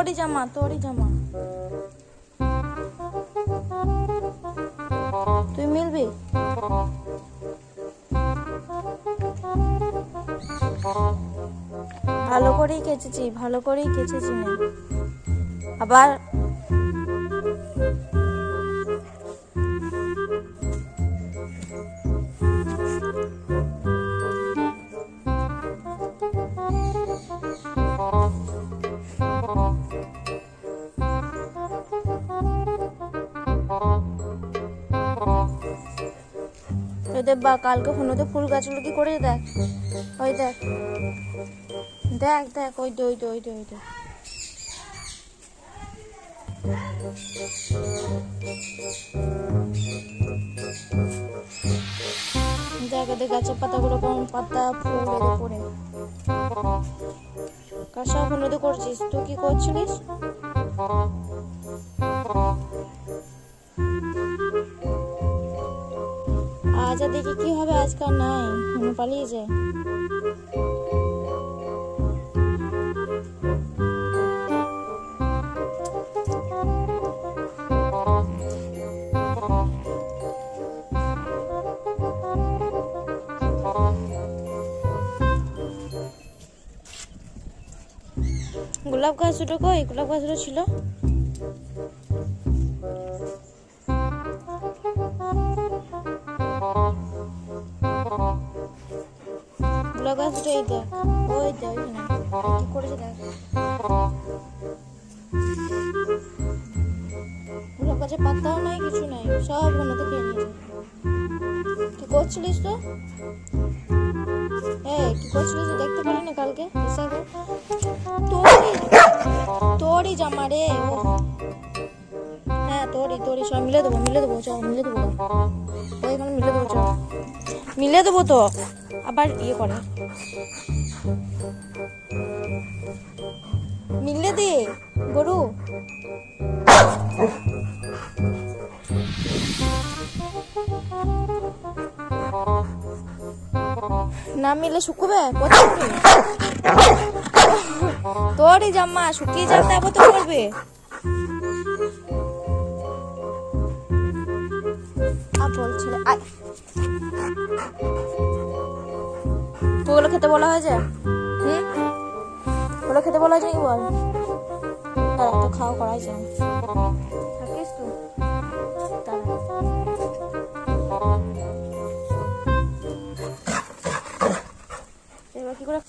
তোরই জামা তুই মিলবি। ভালো করেই কেচেছি না আবার। দেখ বা কালকে হনুতে ফুল গাছগুলো কি করে দেখ, ওই দেখ দেখ দেখ ওই দই দই দই দই দেখ ওদের গাছের পাতাগুলো কেমন পাতা ফুল এদের পড়ে। কার সব হনুতে করছিস তুই? কি করছিলিস? আজ দেখি কি হবে, আজকাল নাই, হনু পালিয়ে যায়। গোলাপ গাছ দুটো কই? গোলাপ গাছ দুটো ছিল। গোলাপ গাছ দুটো এই দেখ, ওই দেখ কি করেছে দেখ। গোলাপ গাছের পাতাও নাই, কিছু নাই, সব হনুতে খেয়ে নিয়েছে। কি করছিলিস তো? কি করছিলিস দেখতে পেলি না কালকে? তোরই জামা রে। হ্যাঁ তোরই সব মিলে দেবো চল মিলে দেবো। ওইখানে মিলে দেবো চল, মিলে দেবো তো। আবার ইয়ে করে মিলে দে গরু। না মিলে শুকবে তোরই জামা শুকিয়ে যাতে আবার তো করবে। বলছিল ওগুলো খেতে বলা হয়েছে? ওগুলো খেতে বলা হয়েছে নাকি বল? তারা তো খাওয়া করাইছে, থাকিস তো এবার কি করে